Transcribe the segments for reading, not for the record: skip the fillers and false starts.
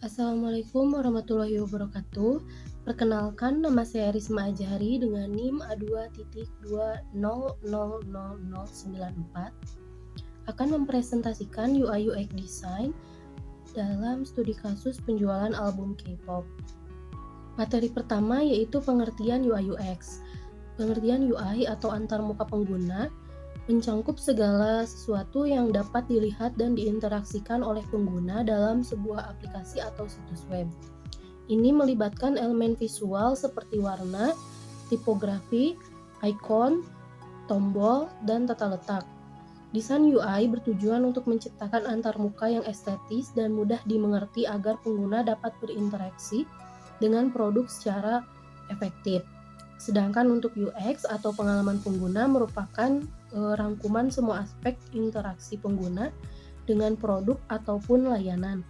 Assalamualaikum warahmatullahi wabarakatuh. Perkenalkan, nama saya Risma Ajhari dengan NIM A2.2000094 akan mempresentasikan UI UX Design dalam studi kasus penjualan album K-pop. Materi pertama yaitu pengertian UI UX. Pengertian UI atau antarmuka pengguna mencangkup segala sesuatu yang dapat dilihat dan diinteraksikan oleh pengguna dalam sebuah aplikasi atau situs web. Ini melibatkan elemen visual seperti warna, tipografi, ikon, tombol, dan tata letak. Desain UI bertujuan untuk menciptakan antarmuka yang estetis dan mudah dimengerti agar pengguna dapat berinteraksi dengan produk secara efektif. Sedangkan untuk UX atau pengalaman pengguna merupakan rangkuman semua aspek interaksi pengguna dengan produk ataupun layanan.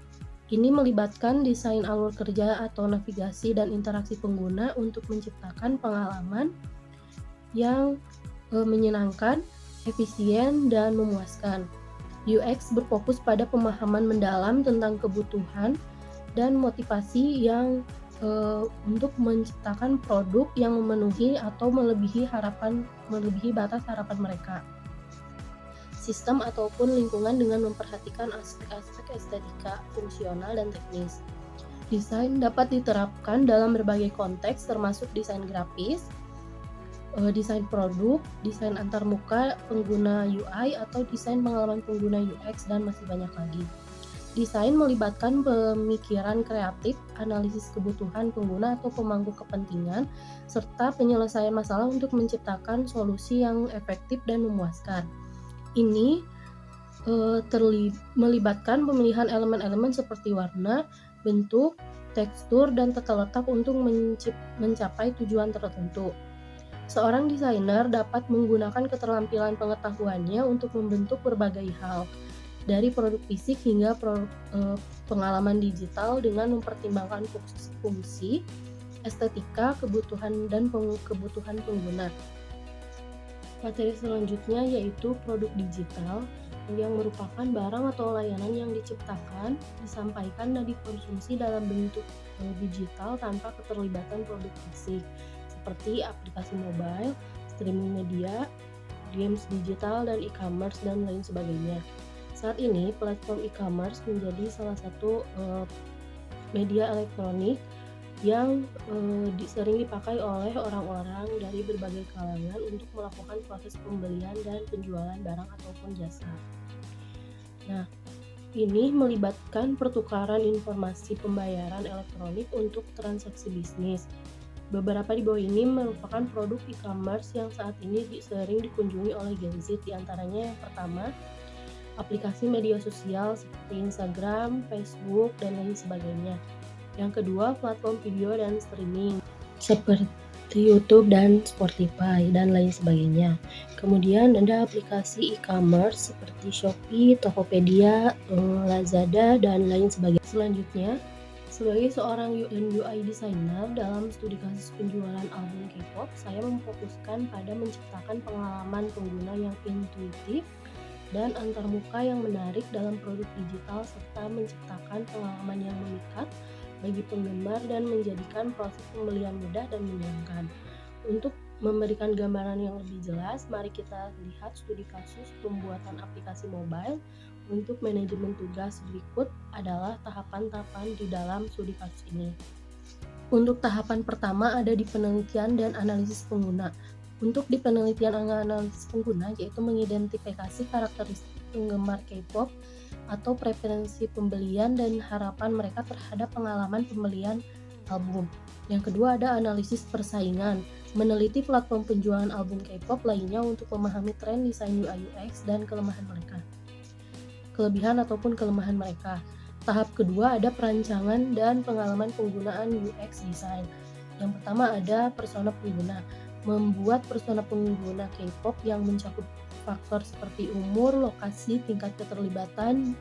Ini melibatkan desain alur kerja atau navigasi dan interaksi pengguna untuk menciptakan pengalaman yang menyenangkan, efisien, dan memuaskan. UX berfokus pada pemahaman mendalam tentang kebutuhan dan motivasi yang untuk menciptakan produk yang memenuhi atau melebihi batas harapan mereka. Sistem ataupun lingkungan dengan memperhatikan aspek-aspek estetika, fungsional, dan teknis. Desain dapat diterapkan dalam berbagai konteks termasuk desain grafis, desain produk, desain antarmuka pengguna UI, atau desain pengalaman pengguna UX, dan masih banyak lagi. Desain melibatkan pemikiran kreatif, analisis kebutuhan pengguna atau pemangku kepentingan, serta penyelesaian masalah untuk menciptakan solusi yang efektif dan memuaskan. Ini melibatkan pemilihan elemen-elemen seperti warna, bentuk, tekstur, dan tata letak untuk mencapai tujuan tertentu. Seorang desainer dapat menggunakan keterampilan pengetahuannya untuk membentuk berbagai hal, dari produk fisik hingga pengalaman digital dengan mempertimbangkan fungsi, estetika, kebutuhan, dan kebutuhan pengguna. Materi selanjutnya yaitu produk digital, yang merupakan barang atau layanan yang diciptakan, disampaikan, dan dikonsumsi dalam bentuk digital tanpa keterlibatan produk fisik, seperti aplikasi mobile, streaming media, games digital, dan e-commerce, dan lain sebagainya. Saat ini, platform e-commerce menjadi salah satu media elektronik yang sering dipakai oleh orang-orang dari berbagai kalangan untuk melakukan proses pembelian dan penjualan barang ataupun jasa. Nah, ini melibatkan pertukaran informasi pembayaran elektronik untuk transaksi bisnis. Beberapa di bawah ini merupakan produk e-commerce yang saat ini sering dikunjungi oleh Gen Z, diantaranya yang pertama, aplikasi media sosial seperti Instagram, Facebook, dan lain sebagainya. Yang kedua, platform video dan streaming seperti YouTube dan Spotify, dan lain sebagainya. Kemudian ada aplikasi e-commerce seperti Shopee, Tokopedia, Lazada, dan lain sebagainya. Selanjutnya, sebagai seorang UI designer dalam studi kasus penjualan album K-pop, saya memfokuskan pada menciptakan pengalaman pengguna yang intuitif dan antarmuka yang menarik dalam produk digital, serta menciptakan pengalaman yang memikat bagi penggemar dan menjadikan proses pembelian mudah dan menyenangkan. Untuk memberikan gambaran yang lebih jelas, mari kita lihat studi kasus pembuatan aplikasi mobile. Untuk manajemen tugas berikut adalah tahapan-tahapan di dalam studi kasus ini. Untuk tahapan pertama ada di penelitian dan analisis pengguna. Untuk di penelitian analisis pengguna, yaitu mengidentifikasi karakteristik penggemar K-pop atau preferensi pembelian dan harapan mereka terhadap pengalaman pembelian album. Yang kedua ada analisis persaingan, meneliti platform penjualan album K-pop lainnya untuk memahami tren desain UI UX dan kelebihan ataupun kelemahan mereka. Tahap kedua ada perancangan dan pengalaman penggunaan UX design. Yang pertama ada persona pengguna. Membuat persona pengguna K-pop yang mencakup faktor seperti umur, lokasi, tingkat keterlibatan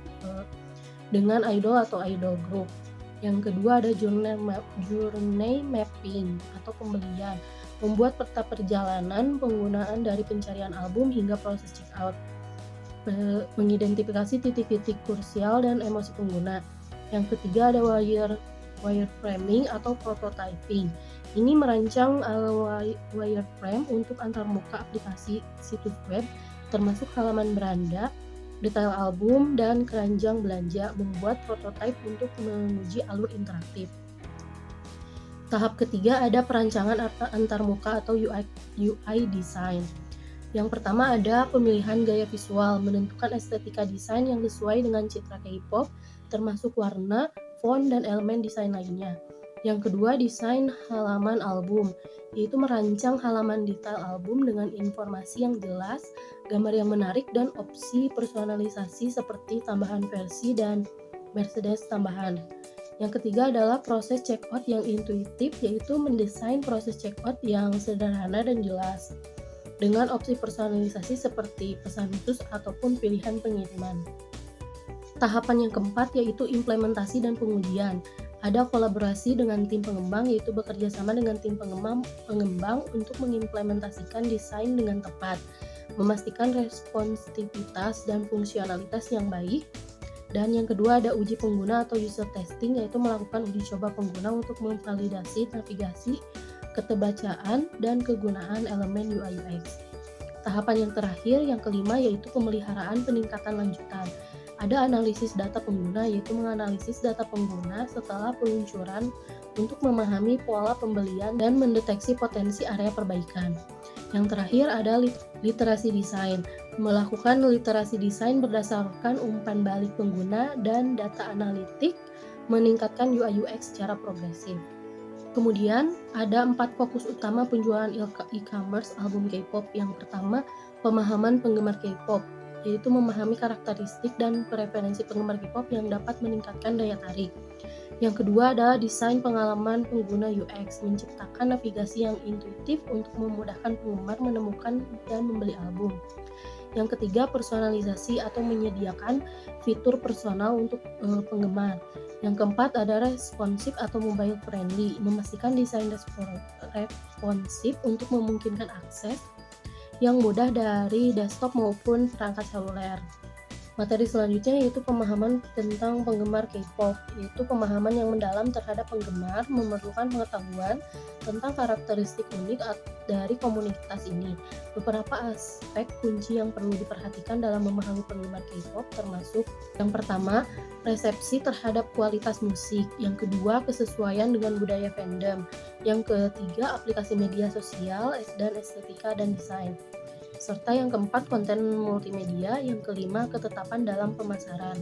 dengan idol atau idol group. Yang kedua ada journey mapping atau pembelian. Membuat peta perjalanan penggunaan dari pencarian album hingga proses check out. Mengidentifikasi titik-titik krusial dan emosi pengguna. Yang ketiga ada wireframing atau prototyping. Ini merancang wireframe untuk antarmuka aplikasi situs web, termasuk halaman beranda, detail album, dan keranjang belanja, membuat prototipe untuk menguji alur interaktif. Tahap ketiga ada perancangan antarmuka atau UI design. Yang pertama ada pemilihan gaya visual, menentukan estetika desain yang sesuai dengan citra K-pop, termasuk warna, font, dan elemen desain lainnya. Yang kedua, desain halaman album, yaitu merancang halaman detail album dengan informasi yang jelas, gambar yang menarik, dan opsi personalisasi seperti tambahan versi dan Mercedes tambahan. Yang ketiga adalah proses checkout yang intuitif, yaitu mendesain proses checkout yang sederhana dan jelas, dengan opsi personalisasi seperti pesan khusus ataupun pilihan pengiriman. Tahapan yang keempat yaitu implementasi dan pengujian. Ada kolaborasi dengan tim pengembang, yaitu bekerja sama dengan tim pengembang untuk mengimplementasikan desain dengan tepat, memastikan responsivitas dan fungsionalitas yang baik. Dan yang kedua ada uji pengguna atau user testing, yaitu melakukan uji coba pengguna untuk memvalidasi navigasi, ketebacaan, dan kegunaan elemen UI UX. Tahapan yang terakhir, yang kelima, yaitu pemeliharaan peningkatan lanjutan. Ada analisis data pengguna, yaitu menganalisis data pengguna setelah peluncuran untuk memahami pola pembelian dan mendeteksi potensi area perbaikan. Yang terakhir ada literasi desain. Melakukan literasi desain berdasarkan umpan balik pengguna dan data analitik, meningkatkan UI UX secara progresif. Kemudian ada 4 fokus utama penjualan e-commerce album K-pop. Yang pertama, pemahaman penggemar K-pop, yaitu memahami karakteristik dan preferensi penggemar K-pop yang dapat meningkatkan daya tarik. Yang kedua adalah desain pengalaman pengguna UX, menciptakan navigasi yang intuitif untuk memudahkan penggemar menemukan dan membeli album. Yang ketiga, personalisasi atau menyediakan fitur personal untuk penggemar. Yang keempat ada responsif atau mobile friendly, memastikan desain responsif untuk memungkinkan akses yang mudah dari desktop maupun perangkat seluler. Materi selanjutnya yaitu pemahaman tentang penggemar K-pop, yaitu pemahaman yang mendalam terhadap penggemar, memerlukan pengetahuan tentang karakteristik unik dari komunitas ini. Beberapa aspek kunci yang perlu diperhatikan dalam memahami penggemar K-pop termasuk yang pertama, resepsi terhadap kualitas musik, yang kedua, kesesuaian dengan budaya fandom, yang ketiga, aplikasi media sosial dan estetika dan desain, serta yang keempat konten multimedia, yang kelima ketetapan dalam pemasaran.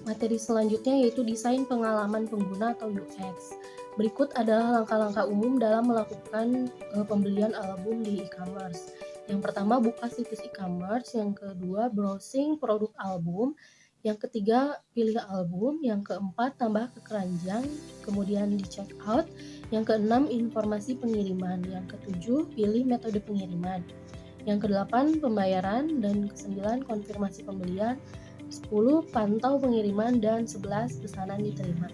Materi selanjutnya yaitu desain pengalaman pengguna atau UX. Berikut adalah langkah-langkah umum dalam melakukan pembelian album di e-commerce. Yang pertama, buka situs e-commerce, yang kedua, browsing produk album, yang ketiga, pilih album, yang keempat, tambah ke keranjang, kemudian di check out, yang keenam, informasi pengiriman, yang ketujuh, pilih metode pengiriman, yang kedelapan, pembayaran, dan kesembilan, konfirmasi pembelian, 10, pantau pengiriman, dan 11, pesanan diterima.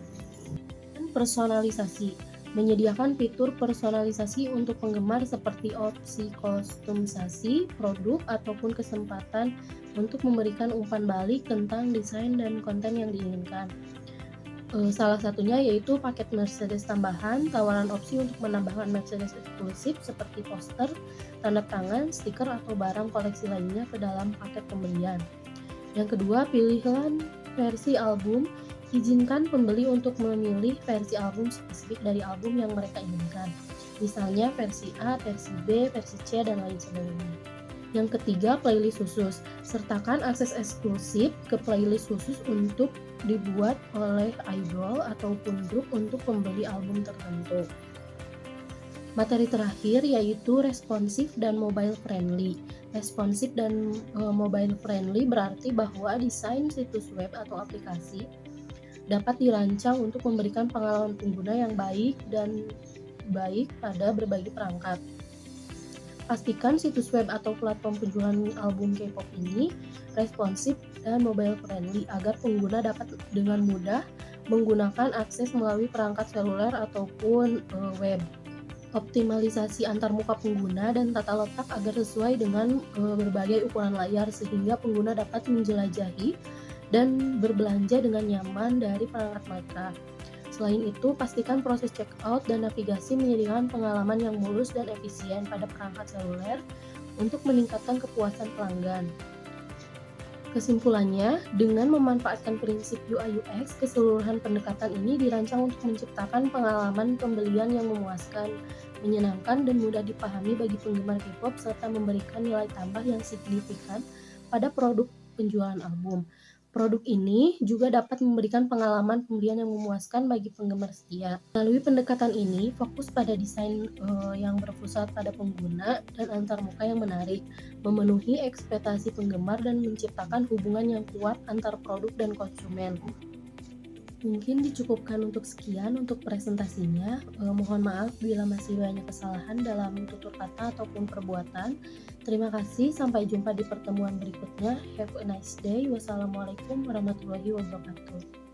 Personalisasi, menyediakan fitur personalisasi untuk penggemar seperti opsi kustomisasi produk ataupun kesempatan untuk memberikan umpan balik tentang desain dan konten yang diinginkan. Salah satunya yaitu paket Mercedes tambahan, tawaran opsi untuk menambahkan Mercedes eksklusif seperti poster, tanda tangan, stiker, atau barang koleksi lainnya ke dalam paket pembelian. Yang kedua, pilihan versi album. Izinkan pembeli untuk memilih versi album spesifik dari album yang mereka inginkan. Misalnya versi A, versi B, versi C, dan lain sebagainya. Yang ketiga, playlist khusus. Sertakan akses eksklusif ke playlist khusus untuk dibuat oleh idol ataupun grup untuk pembeli album tertentu. Materi terakhir yaitu responsif dan mobile friendly. Responsif dan mobile friendly berarti bahwa desain situs web atau aplikasi dapat dirancang untuk memberikan pengalaman pengguna yang baik pada berbagai perangkat. Pastikan situs web atau platform penjualan album K-pop ini responsif dan mobile friendly agar pengguna dapat dengan mudah menggunakan akses melalui perangkat seluler ataupun web. Optimalisasi antarmuka pengguna dan tata letak agar sesuai dengan berbagai ukuran layar sehingga pengguna dapat menjelajahi dan berbelanja dengan nyaman dari perangkat mereka. Selain itu, pastikan proses checkout dan navigasi menyediakan pengalaman yang mulus dan efisien pada perangkat seluler untuk meningkatkan kepuasan pelanggan. Kesimpulannya, dengan memanfaatkan prinsip UI/UX, keseluruhan pendekatan ini dirancang untuk menciptakan pengalaman pembelian yang memuaskan, menyenangkan, dan mudah dipahami bagi penggemar K-pop serta memberikan nilai tambah yang signifikan pada produk penjualan album. Produk ini juga dapat memberikan pengalaman pembelian yang memuaskan bagi penggemar setia. Melalui pendekatan ini, fokus pada desain yang berpusat pada pengguna dan antarmuka yang menarik, memenuhi ekspektasi penggemar dan menciptakan hubungan yang kuat antar produk dan konsumen. Mungkin dicukupkan untuk sekian untuk presentasinya. Mohon maaf bila masih banyak kesalahan dalam tutur kata ataupun perbuatan. Terima kasih, sampai jumpa di pertemuan berikutnya. Have a nice day. Wassalamualaikum warahmatullahi wabarakatuh.